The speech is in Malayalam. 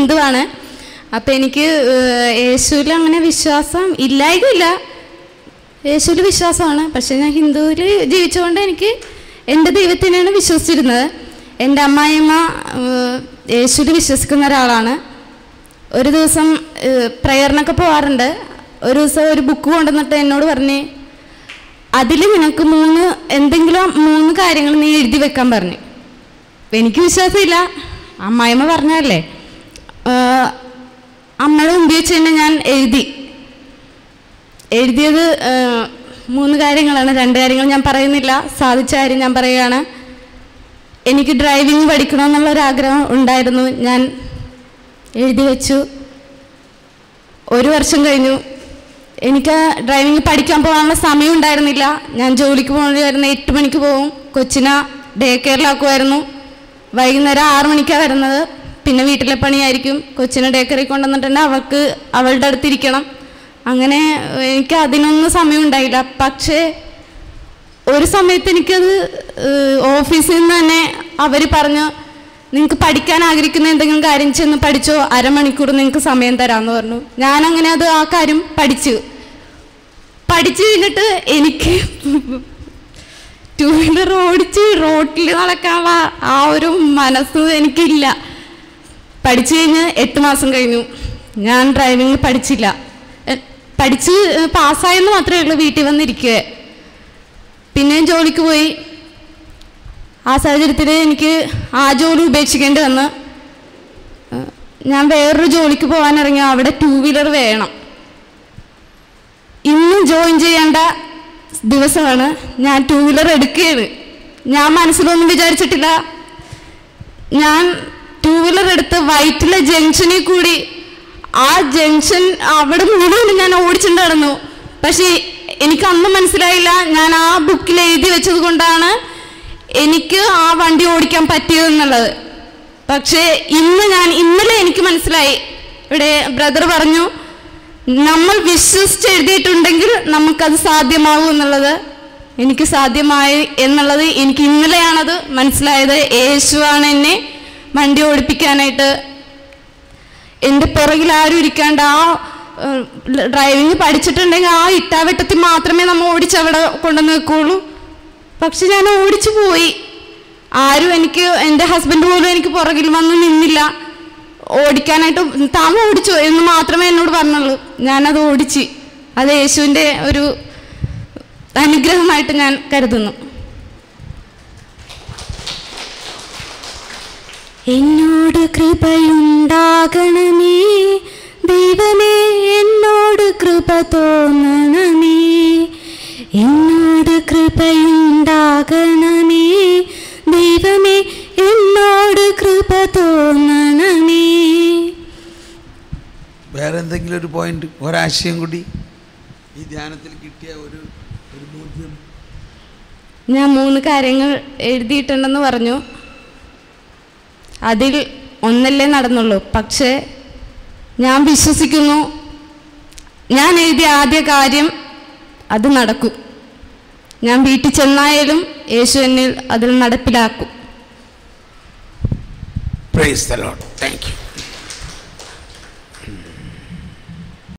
ഹിന്ദുവാണ്. അപ്പം എനിക്ക് യേശുവിൽ അങ്ങനെ വിശ്വാസം ഇല്ലായില്ല, യേശുവിൽ വിശ്വാസമാണ്. പക്ഷെ ഞാൻ ഹിന്ദുവിൽ ജീവിച്ചുകൊണ്ട് എനിക്ക് എൻ്റെ ദൈവത്തിനെയാണ് വിശ്വസിച്ചിരുന്നത്. എൻ്റെ അമ്മായിയമ്മ യേശുവിൽ വിശ്വസിക്കുന്ന ഒരാളാണ്. ഒരു ദിവസം പ്രയറിനൊക്കെ പോകാറുണ്ട്. ഒരു ദിവസം ഒരു ബുക്ക് കൊണ്ടുവന്നിട്ട് എന്നോട് പറഞ്ഞ് അതിൽ നിനക്ക് എന്തെങ്കിലും 3 കാര്യങ്ങൾ നീ എഴുതി വെക്കാൻ പറഞ്ഞു. എനിക്ക് വിശ്വാസമില്ല, അമ്മായിയമ്മ പറഞ്ഞല്ലേ. അമ്മയുടെ മുമ്പിൽ വെച്ച് തന്നെ ഞാൻ എഴുതിയത് 3 കാര്യങ്ങളാണ്. 2 കാര്യങ്ങൾ ഞാൻ പറയുന്നില്ല, സാധിച്ച കാര്യം ഞാൻ പറയുകയാണ്. എനിക്ക് ഡ്രൈവിംഗ് പഠിക്കണമെന്നുള്ളൊരാഗ്രഹം ഉണ്ടായിരുന്നു. ഞാൻ എഴുതി വെച്ചു. 1 വർഷം കഴിഞ്ഞു. എനിക്ക് ഡ്രൈവിംഗ് പഠിക്കാൻ പോകാനുള്ള സമയം ഉണ്ടായിരുന്നില്ല. ഞാൻ ജോലിക്ക് പോകുന്നതായിരുന്നു. 8 മണിക്ക് പോകും, കൊച്ചിനെ ഡേ കെയറിലാക്കുമായിരുന്നു. വൈകുന്നേരം 6 മണിക്കാണ് വരുന്നത്. പിന്നെ വീട്ടിലെ പണിയായിരിക്കും. കൊച്ചിനെ ഡേ കെയറിൽ കൊണ്ടുവന്നിട്ടുണ്ടെങ്കിൽ അവളുടെ അടുത്തിരിക്കണം. അങ്ങനെ എനിക്ക് അതിനൊന്നും സമയം ഉണ്ടായില്ല. പക്ഷേ ഒരു സമയത്ത് എനിക്കത് ഓഫീസിൽ നിന്ന് തന്നെ അവർ പറഞ്ഞു, നിങ്ങൾക്ക് പഠിക്കാൻ ആഗ്രഹിക്കുന്ന എന്തെങ്കിലും കാര്യം ചെന്ന് പഠിച്ചോ, 1/2 മണിക്കൂർ നിങ്ങൾക്ക് സമയം തരാമെന്ന് പറഞ്ഞു. ഞാനങ്ങനെ ആ കാര്യം പഠിച്ചു കഴിഞ്ഞിട്ട് എനിക്ക് 2 വീലർ ഓടിച്ച് റോട്ടിൽ നടക്കാനുള്ള ആ ഒരു മനസ്സ് എനിക്കില്ല. പഠിച്ചു കഴിഞ്ഞ് 8 മാസം കഴിഞ്ഞു. ഞാൻ ഡ്രൈവിംഗ് പഠിച്ചില്ല. പഠിച്ച് പാസ്സായെന്ന് മാത്രമേ ഉള്ളൂ. വീട്ടിൽ വന്നിരിക്കുക. പിന്നെ ജോലിക്ക് പോയി. ആ സാഹചര്യത്തിൽ എനിക്ക് ആ ജോലി ഉപേക്ഷിക്കേണ്ടി വന്ന് ഞാൻ വേറൊരു ജോലിക്ക് പോകാനിറങ്ങി. അവിടെ 2 വീലർ വേണം. ഇന്ന് ജോയിൻ ചെയ്യേണ്ട ദിവസമാണ്. ഞാൻ 2 വീലർ എടുക്കുകയാണ്. ഞാൻ മനസ്സിലൊന്നും വിചാരിച്ചിട്ടില്ല. ഞാൻ 2 വീലർ എടുത്ത് വൈറ്റിലെ ജംഗ്ഷനിൽ കൂടി ആ ജംഗ്ഷൻ അവിടെ മുഴുവൻ ഞാൻ ഓടിച്ചിട്ടുണ്ടായിരുന്നു. പക്ഷേ എനിക്ക് അന്ന് മനസ്സിലായില്ല, ഞാൻ ആ ബുക്കിൽ എഴുതി വെച്ചത് കൊണ്ടാണ് എനിക്ക് ആ വണ്ടി ഓടിക്കാൻ പറ്റിയതെന്നുള്ളത്. പക്ഷേ ഇന്നലെ എനിക്ക് മനസ്സിലായി. ഇവിടെ ബ്രദർ പറഞ്ഞു, നമ്മൾ വിശ്വസിച്ച് എഴുതിയിട്ടുണ്ടെങ്കിൽ നമുക്കത് സാധ്യമാകും എന്നുള്ളത്. എനിക്ക് സാധ്യമായി എന്നുള്ളത് എനിക്ക് ഇന്നലെയാണത് മനസ്സിലായത്. യേശുവാണ് എന്നെ വണ്ടി ഓടിപ്പിക്കാനായിട്ട്. എൻ്റെ പുറകിൽ ആരും ഇരിക്കാണ്ട് ആ ഡ്രൈവിംഗ് പഠിച്ചിട്ടുണ്ടെങ്കിൽ ആ ഇട്ടാവട്ടത്തിൽ മാത്രമേ നമ്മൾ ഓടിച്ചവിടെ കൊണ്ടുവന്ന് വെക്കുള്ളൂ. പക്ഷെ ഞാൻ ഓടിച്ചു പോയി. ആരും എൻ്റെ ഹസ്ബൻഡ് പോലും എനിക്ക് പുറകിൽ വന്ന് നിന്നില്ല. ഓടിക്കാനായിട്ട് താൻ ഓടിച്ചു എന്ന് മാത്രമേ എന്നോട് പറഞ്ഞുള്ളൂ. ഞാനത് ഓടിച്ച്. അത് യേശുവിൻ്റെ ഒരു അനുഗ്രഹമായിട്ട് ഞാൻ കരുതുന്നു. എന്നോട് കൃപയുണ്ടാകണമേ ദൈവമേ, എന്നോട് കൃപ തോന്നണമേ. എന്നോട് കൃപയുണ്ടാകണമേ ദൈവമേ, എന്നോട് കൃപ തോന്നണമേ. വേറെ എന്തെങ്കിലും ഒരു പോയിന്റ്, ഒരാശയം കൂടി ഈ ധ്യാനത്തിൽ കിട്ടിയ ഒരു ബോധ്യം? ഞാൻ 3 കാര്യങ്ങൾ എഴുതിയിട്ടുണ്ടെന്ന് പറഞ്ഞു. അതിൽ ഒന്നല്ലേ നടന്നുള്ളൂ. പക്ഷേ ഞാൻ വിശ്വസിക്കുന്നു, ഞാൻ എഴുതിയ ആദ്യ കാര്യം അത് നടക്കും. ഞാൻ വീട്ടിൽ ചെന്നായാലും യേശു എന്നിൽ അതിൽ നടപ്പിലാക്കും. Praise the Lord. Thank you.